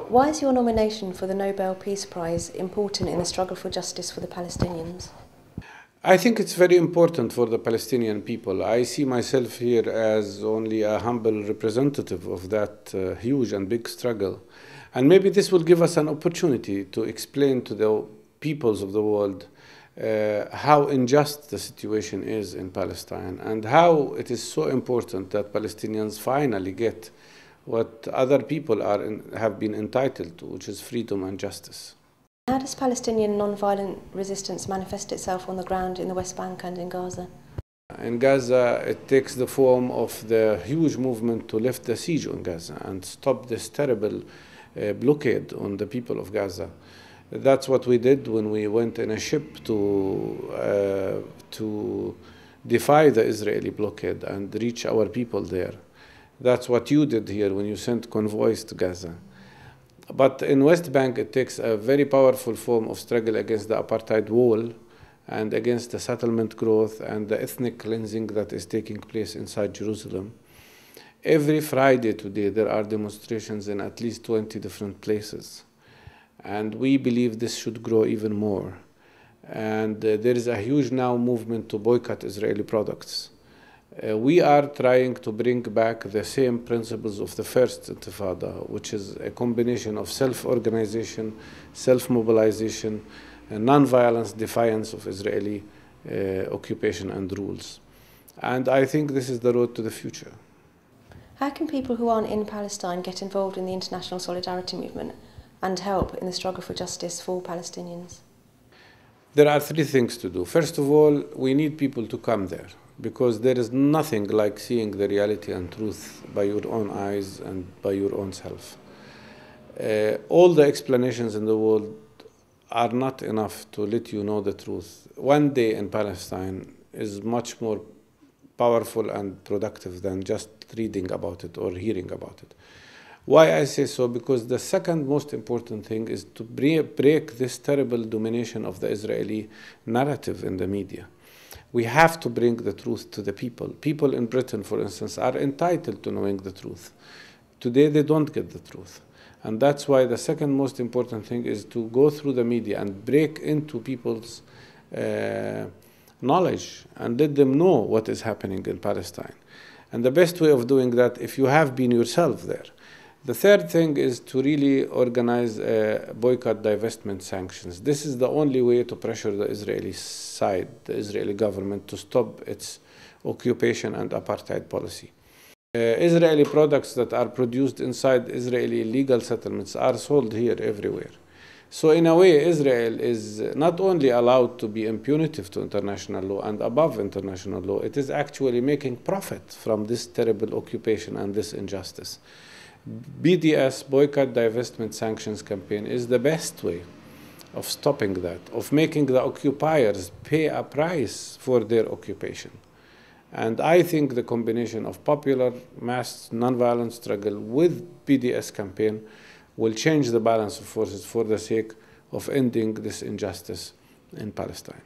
Why is your nomination for the Nobel Peace Prize important in the struggle for justice for the Palestinians? I think it's very important for the Palestinian people. I see myself here as only a humble representative of that huge and big struggle. And maybe this will give us an opportunity to explain to the peoples of the world how unjust the situation is in Palestine and how it is so important that Palestinians finally get what other people have been entitled to, which is freedom and justice. How does Palestinian non-violent resistance manifest itself on the ground in the West Bank and in Gaza? In Gaza, it takes the form of the huge movement to lift the siege on Gaza and stop this terrible blockade on the people of Gaza. That's what we did when we went in a ship to defy the Israeli blockade and reach our people there. That's what you did here when you sent convoys to Gaza. But in West Bank, it takes a very powerful form of struggle against the apartheid wall and against the settlement growth and the ethnic cleansing that is taking place inside Jerusalem. Every Friday today, there are demonstrations in at least 20 different places. And we believe this should grow even more. And there is a huge now movement to boycott Israeli products. We are trying to bring back the same principles of the first Intifada, which is a combination of self-organization, self-mobilization, and non-violence defiance of Israeli occupation and rules. And I think this is the road to the future. How can people who aren't in Palestine get involved in the international solidarity movement and help in the struggle for justice for Palestinians? There are three things to do. First of all, we need people to come there, because there is nothing like seeing the reality and truth by your own eyes and by your own self. All the explanations in the world are not enough to let you know the truth. One day in Palestine is much more powerful and productive than just reading about it or hearing about it. Why I say so? Because the second most important thing is to break this terrible domination of the Israeli narrative in the media. We have to bring the truth to the people. People in Britain, for instance, are entitled to knowing the truth. Today, they don't get the truth. And that's why the second most important thing is to go through the media and break into people's knowledge and let them know what is happening in Palestine. And the best way of doing that, if you have been yourself there. The third thing is to really organize boycott, divestment, sanctions. This is the only way to pressure the Israeli side, the Israeli government, to stop its occupation and apartheid policy. Israeli products that are produced inside Israeli legal settlements are sold here everywhere. So in a way, Israel is not only allowed to be impunitive to international law and above international law, it is actually making profit from this terrible occupation and this injustice. BDS, Boycott, Divestment, Sanctions campaign is the best way of stopping that, of making the occupiers pay a price for their occupation. And I think the combination of popular mass nonviolent struggle with BDS campaign will change the balance of forces for the sake of ending this injustice in Palestine.